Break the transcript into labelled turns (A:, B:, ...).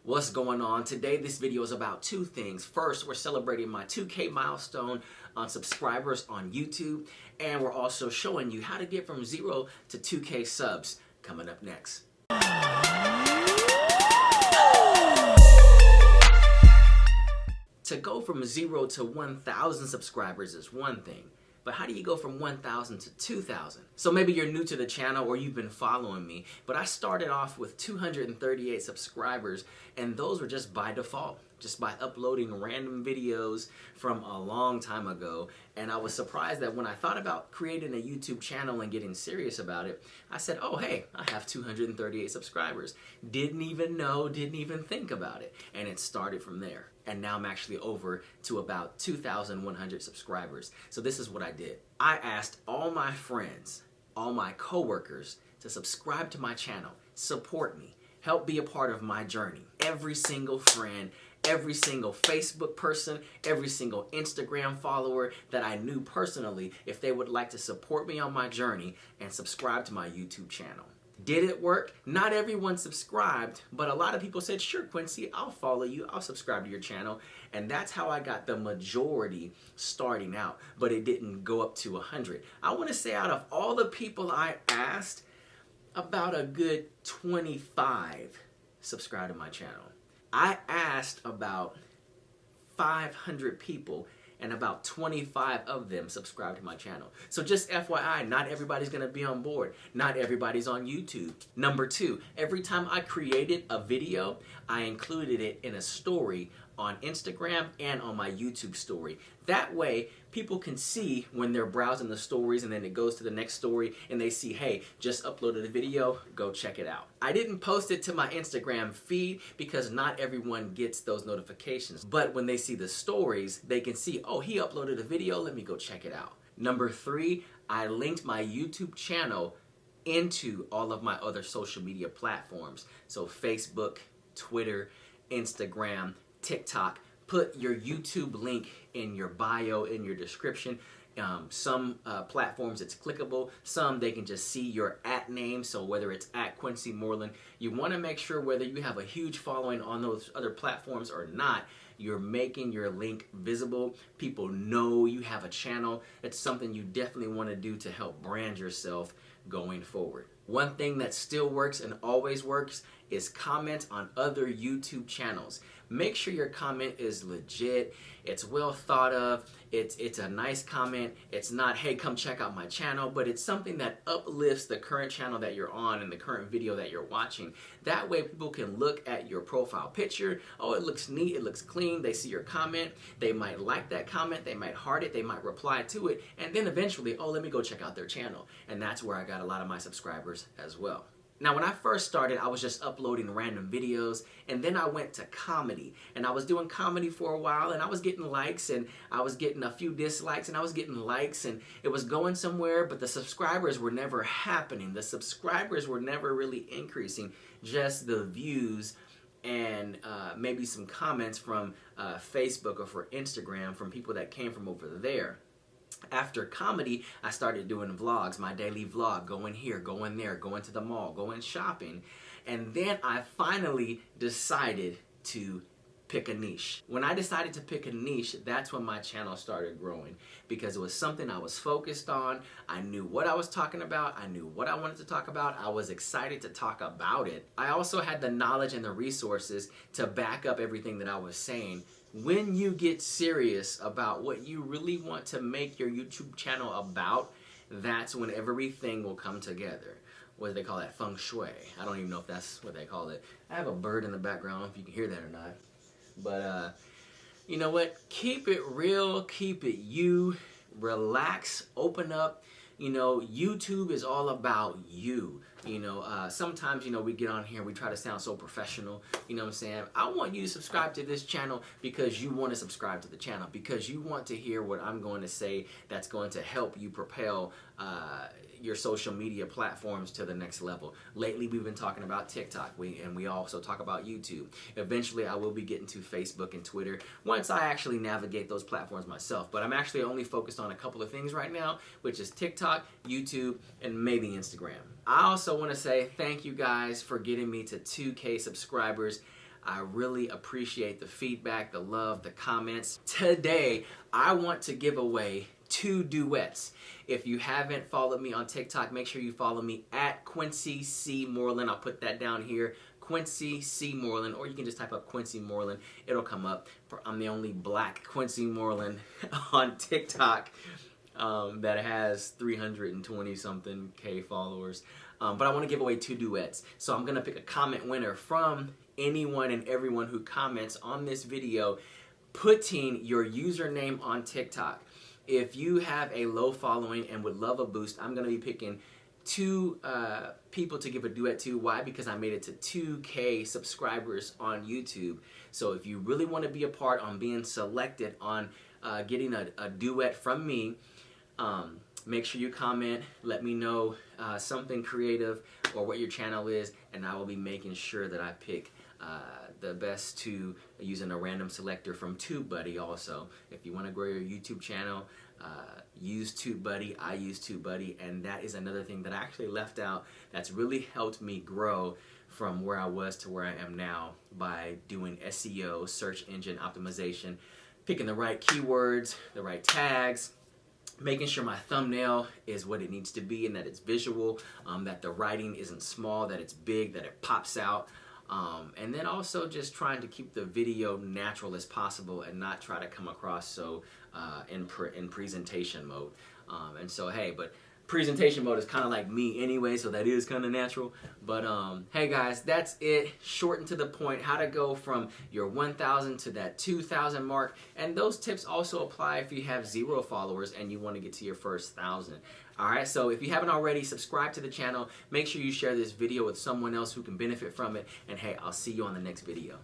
A: What's going on? Today this video is about two things. First, we're celebrating my 2K milestone on subscribers on YouTube, and we're also showing you how to get from 0 to 2K subs coming up next. To go from 0 to 1,000 subscribers is one thing, but how do you go from 1,000 to 2,000? So maybe you're new to the channel or you've been following me, but I started off with 238 subscribers, and those were just by default, just by uploading random videos from a long time ago. And I was surprised that when I thought about creating a YouTube channel and getting serious about it, I said, oh hey, I have 238 subscribers. Didn't even know, didn't even think about it. And it started from there. And now I'm actually over to about 2,100 subscribers. So this is what I did. I asked all my friends, all my coworkers to subscribe to my channel, support me, help be a part of my journey. Every single friend, every single Facebook person, every single Instagram follower that I knew personally, if they would like to support me on my journey and subscribe to my YouTube channel. Did it work? Not everyone subscribed, but a lot of people said, sure, Quincy, I'll follow you, I'll subscribe to your channel. And that's how I got the majority starting out, but it didn't go up to 100. I want to say out of all the people I asked, about a good 25 subscribe to my channel. I asked about 500 people, and about 25 of them subscribe to my channel. So just FYI, not everybody's gonna be on board. Not everybody's on YouTube. Number two, every time I created a video, I included it in a story on Instagram and on my YouTube story. That way, people can see when they're browsing the stories and then it goes to the next story and they see, hey, just uploaded a video, go check it out. I didn't post it to my Instagram feed because not everyone gets those notifications. But when they see the stories, they can see, oh, he uploaded a video, let me go check it out. Number three, I linked my YouTube channel into all of my other social media platforms. So Facebook, Twitter, Instagram, TikTok. Put your YouTube link in your bio, in your description. Some platforms it's clickable, some they can just see your @ name, so whether it's @Quincy Moreland, you want to make sure whether you have a huge following on those other platforms or not, you're making your link visible. People know you have a channel. It's something you definitely want to do to help brand yourself going forward. One thing that still works and always works is comment on other YouTube channels. Make sure your comment is legit, it's well thought of, it's a nice comment. It's not, hey, come check out my channel, but it's something that uplifts the current channel that you're on and the current video that you're watching. That way people can look at your profile picture, oh, it looks neat, it looks clean, they see your comment, they might like that comment, they might heart it, they might reply to it, and then eventually, oh, let me go check out their channel. And that's where I got a lot of my subscribers as well. Now, when I first started, I was just uploading random videos, and then I went to comedy, and I was doing comedy for a while, and I was getting likes, and I was getting a few dislikes, and I was getting likes, and it was going somewhere, but the subscribers were never happening. The subscribers were never really increasing, just the views and maybe some comments from Facebook or for Instagram from people that came from over there. After comedy, I started doing vlogs, my daily vlog, going here, going there, going to the mall, going shopping. And then I finally decided to pick a niche. When I decided to pick a niche, that's when my channel started growing, because it was something I was focused on. I knew what I was talking about. I knew what I wanted to talk about. I was excited to talk about it. I also had the knowledge and the resources to back up everything that I was saying. When you get serious about what you really want to make your YouTube channel about, that's when everything will come together. What do they call that? Feng shui. I don't even know if that's what they call it. I have a bird in the background, I don't know if you can hear that or not. But you know what? Keep it real, keep it you, relax, open up. You know, YouTube is all about you. You know, sometimes, you know, we get on here and we try to sound so professional. You know what I'm saying? I want you to subscribe to this channel because you want to subscribe to the channel, because you want to hear what I'm going to say that's going to help you propel your social media platforms to the next level. Lately, we've been talking about TikTok, and we also talk about YouTube. Eventually, I will be getting to Facebook and Twitter once I actually navigate those platforms myself. But I'm actually only focused on a couple of things right now, which is TikTok, YouTube, and maybe Instagram. I also want to say thank you guys for getting me to 2K subscribers. I really appreciate the feedback, the love, the comments. Today, I want to give away 2 duets. If you haven't followed me on TikTok, make sure you follow me at Quincy C. Moreland. I'll put that down here. Quincy C. Moreland, or you can just type up Quincy Moreland. It'll come up. I'm the only black Quincy Moreland on TikTok that has 320 something K followers. But I want to give away 2 duets. So I'm going to pick a comment winner from anyone and everyone who comments on this video putting your username on TikTok. If you have a low following and would love a boost, I'm going to be picking 2 people to give a duet to. Why? Because I made it to 2K subscribers on YouTube. So if you really want to be a part on being selected on getting a duet from me, make sure you comment, let me know something creative or what your channel is, and I will be making sure that I pick the best 2 using a random selector from TubeBuddy also. If you want to grow your YouTube channel, use TubeBuddy. I use TubeBuddy, and that is another thing that I actually left out that's really helped me grow from where I was to where I am now by doing SEO, search engine optimization, picking the right keywords, the right tags, making sure my thumbnail is what it needs to be and that it's visual, that the writing isn't small, that it's big, that it pops out. And then also just trying to keep the video natural as possible and not try to come across so in presentation mode. And so, hey, but presentation mode is kind of like me anyway, so that is kind of natural. But hey guys, that's it. Short and to the point, how to go from your 1,000 to that 2,000 mark. And those tips also apply if you have 0 followers and you want to get to your first 1,000. Alright, so if you haven't already, subscribe to the channel. Make sure you share this video with someone else who can benefit from it. And hey, I'll see you on the next video.